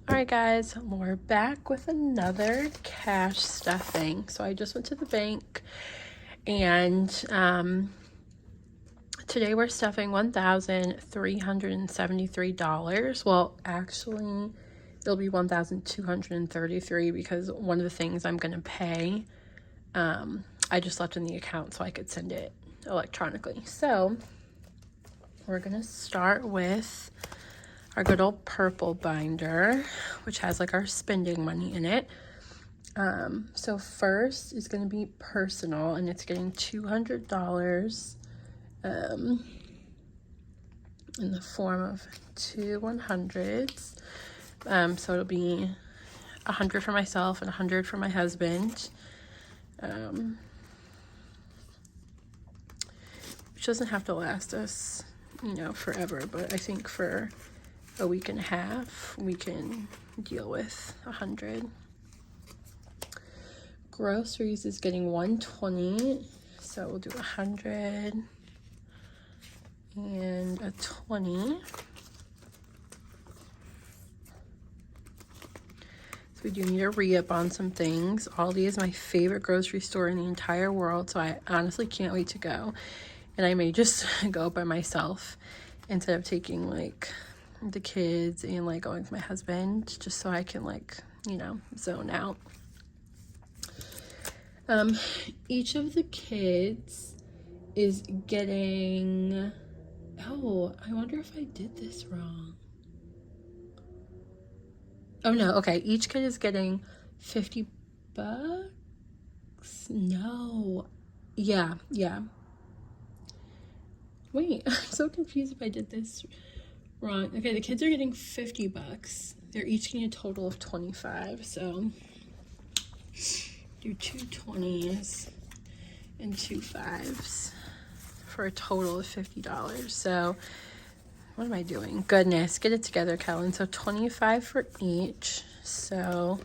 Alright guys, we're back with another cash stuffing. So I just went to the bank and today we're stuffing $1,373. Well, actually it'll be $1,233 because one of the things I'm gonna pay I just left in the account so I could send it electronically. So we're gonna start with our good old purple binder, which has like our spending money in it. So first is going to be personal, and it's getting $200 in the form of two 100s. So it'll be 100 for myself and 100 for my husband. Which doesn't have to last us, forever, but I think for a week and a half we can deal with 100. Groceries is getting 120, so we'll do 100 and a 20. So we do need a re-up on some things. Aldi is my favorite grocery store in the entire world, so I honestly can't wait to go. And I may just go by myself instead of taking like the kids and like going with my husband, just so I can zone out. Each of the kids is getting, oh, I wonder if I did this wrong. Oh no, okay, each kid is getting $50. No, yeah. Wait, I'm so confused if I did this wrong. Okay, the kids are getting $50. They're each getting a total of 25, so do 2 20s and 2 5s for a total of $50. So what am I doing? Goodness, get it together, Kellen. So 25 for each. So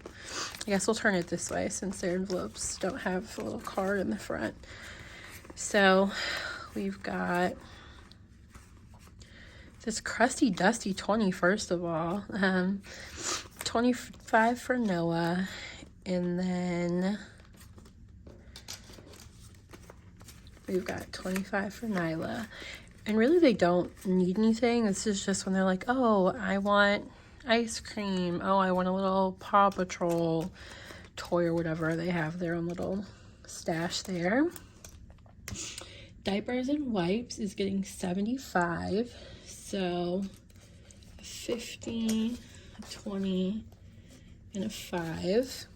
I guess we'll turn it this way since their envelopes don't have a little card in the front. So we've got this crusty dusty 20, first of all. 25 for Noah, and then we've got 25 for Nyla. And really they don't need anything. This is just when they're like, oh, I want ice cream. Oh, I want a little Paw Patrol toy or whatever. They have their own little stash there. Diapers and wipes is getting 75. So 50, a 20, and a 5.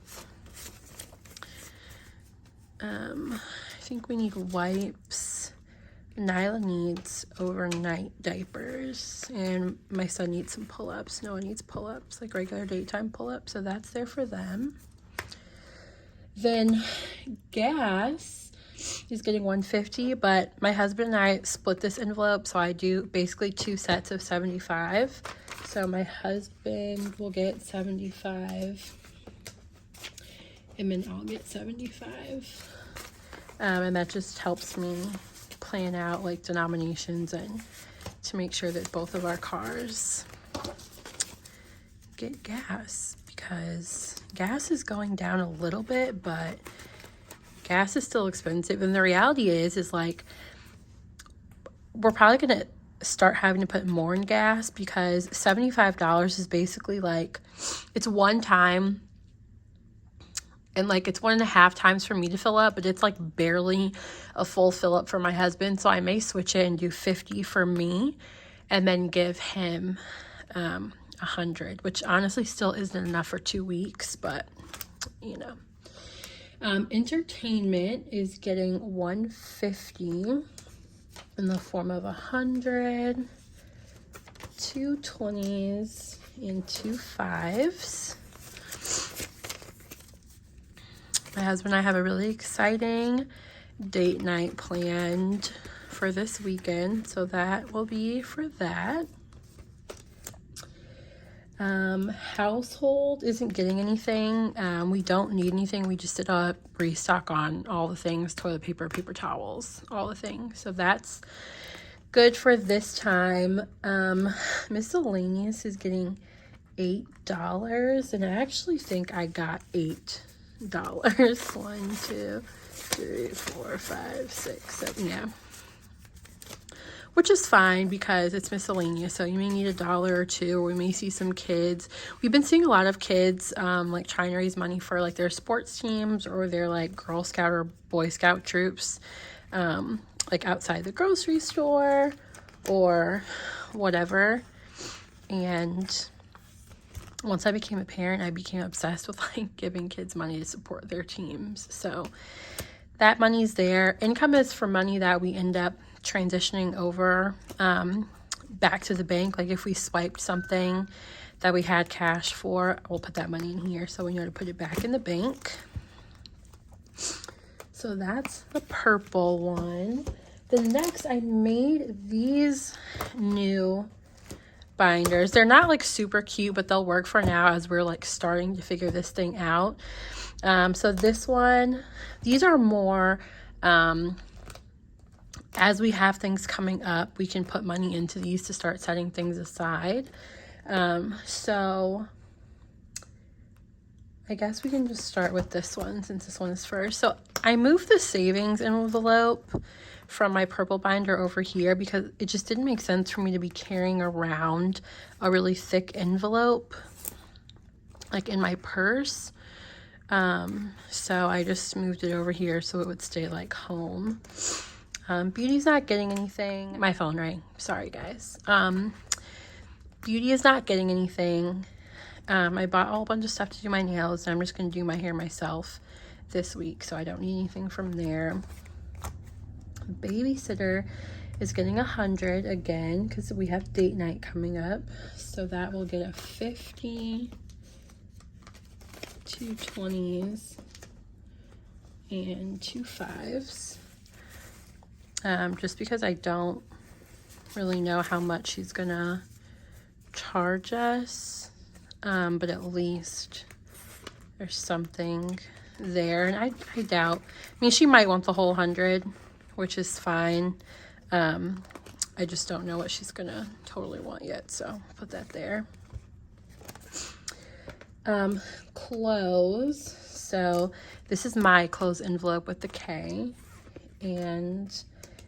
I think we need wipes. Nyla needs overnight diapers, and my son needs some pull-ups. Noah needs pull-ups, like regular daytime pull-ups, so that's there for them. Then gas is getting 150, but my husband and I split this envelope, so I do basically 2 sets of 75. So my husband will get 75, and then I'll get 75. And that just helps me plan out like denominations and to make sure that both of our cars get gas, because gas is going down a little bit, but gas is still expensive. And the reality is like we're probably gonna start having to put more in gas, because $75 is basically like, it's one time, and like it's 1.5 times for me to fill up, but it's like barely a full fill up for my husband. So I may switch it and do 50 for me and then give him 100, which honestly still isn't enough for 2 weeks, but entertainment is getting 150 in the form of 100, 2 20s, and 2 5s. My husband and I have a really exciting date night planned for this weekend, so that will be for that. Household isn't getting anything. We don't need anything. We just did a restock on all the things: toilet paper, paper towels, all the things. So that's good for this time. Miscellaneous is getting $8, and I actually think I got $8. 1, 2, 3, 4, 5, 6, 7, yeah. Which is fine because it's miscellaneous, so you may need $1 or $2, or we may see some kids. We've been seeing a lot of kids like trying to raise money for like their sports teams or their like Girl Scout or Boy Scout troops, like outside the grocery store or whatever. And once I became a parent, I became obsessed with like giving kids money to support their teams. So that money's there. Income is for money that we end up transitioning over back to the bank. Like if we swiped something that we had cash for, we'll put that money in here so we know to put it back in the bank. So that's the purple one. The next, I made these new binders. They're not like super cute, but they'll work for now as we're like starting to figure this thing out. So this one, these are more as we have things coming up, we can put money into these to start setting things aside. So I guess we can just start with this one since this one is first. So I moved the savings envelope from my purple binder over here because it just didn't make sense for me to be carrying around a really thick envelope like in my purse. So I just moved it over here so it would stay like home. Beauty's not getting anything. My phone rang. Sorry, guys. Beauty is not getting anything. I bought a whole bunch of stuff to do my nails, and I'm just going to do my hair myself this week, so I don't need anything from there. Babysitter is getting 100 again because we have date night coming up, so that will get a 50, 2 20s, and 2 5s. Just because I don't really know how much she's gonna charge us, but at least there's something there. And I doubt, I mean, she might want the whole 100, which is fine. I just don't know what she's gonna totally want yet, so put that there. Clothes. So this is my clothes envelope with the K, and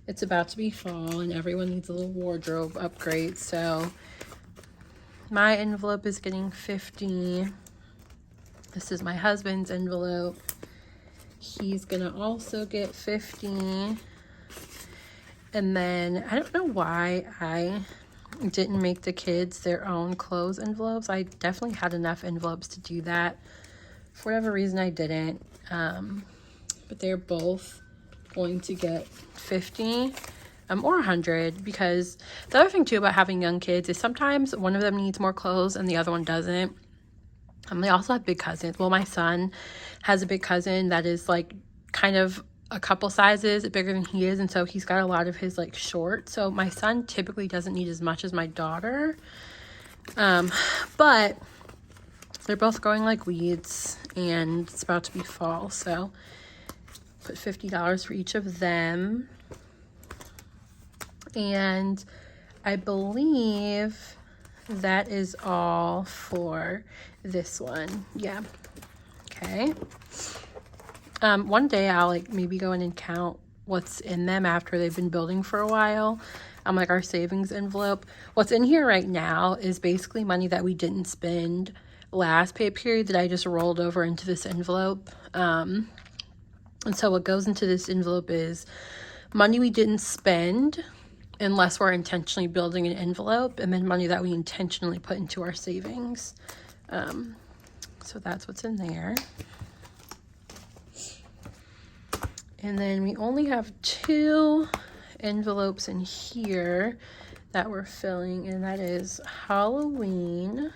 it's about to be fall and everyone needs a little wardrobe upgrade. So my envelope is getting 50. This is my husband's envelope. He's gonna also get 50. And then I don't know why I didn't make the kids their own clothes envelopes. I definitely had enough envelopes to do that. For whatever reason I didn't. But they're both going to get 50 or 100, because the other thing too about having young kids is sometimes one of them needs more clothes and the other one doesn't. They also have big cousins. Well, my son has a big cousin that is like kind of a couple sizes bigger than he is, and so he's got a lot of his like shorts. So my son typically doesn't need as much as my daughter, but they're both growing like weeds and it's about to be fall, so put $50 for each of them. And I believe that is all for this one. Yeah. Okay. One day I'll like maybe go in and count what's in them after they've been building for a while. Like our savings envelope. What's in here right now is basically money that we didn't spend last pay period that I just rolled over into this envelope. And so what goes into this envelope is money we didn't spend unless we're intentionally building an envelope, and then money that we intentionally put into our savings. So that's what's in there. And then we only have 2 envelopes in here that we're filling, and that is Halloween,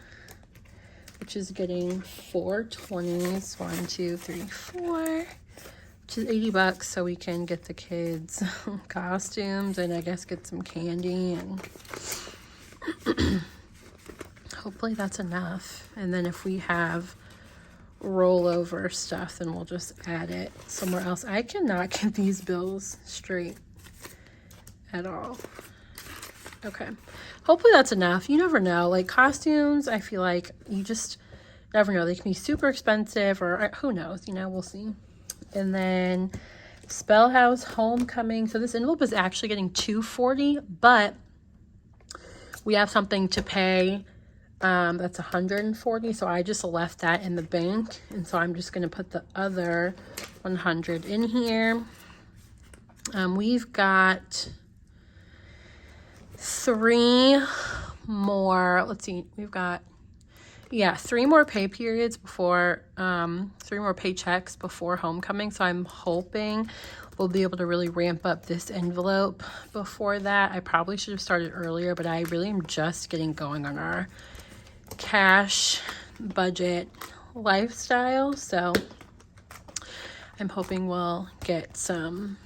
which is getting 4 20s, 1, 2, 3, 4, which is $80, so we can get the kids costumes and I guess get some candy, and hopefully that's enough. And then if we have rollover stuff, then we'll just add it somewhere else. I cannot get these bills straight at all. Okay, hopefully that's enough. You never know. Like costumes, I feel like you just never know. They can be super expensive or who knows, you know, we'll see. And then Spell House Homecoming. So this envelope is actually getting $240, but we have something to pay. That's $140. So I just left that in the bank. And so I'm just going to put the other $100 in here. We've got 3 more, let's see, we've got, 3 more pay periods before, 3 more paychecks before homecoming. So I'm hoping we'll be able to really ramp up this envelope before that. I probably should have started earlier, but I really am just getting going on our cash budget lifestyle. So I'm hoping we'll get some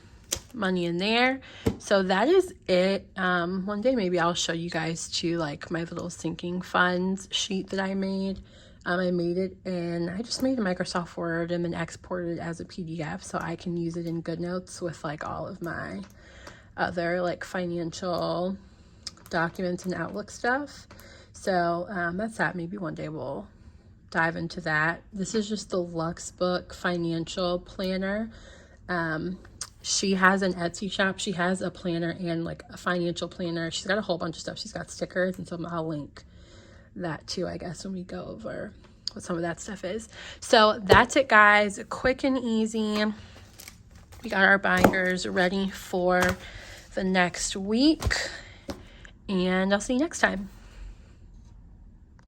money in there. So that is it. One day maybe I'll show you guys too, like my little sinking funds sheet that I made. I made it and I just made a Microsoft Word and then exported it as a PDF so I can use it in GoodNotes with like all of my other like financial documents and Outlook stuff. So that's that. Maybe one day we'll dive into that. This is just the Lux Book financial planner. She has an Etsy shop. She has a planner and like a financial planner. She's got a whole bunch of stuff. She's got stickers, and so I'll link that too, I guess, when we go over what some of that stuff is. So that's it, guys. Quick and easy. We got our binders ready for the next week, and I'll see you next time.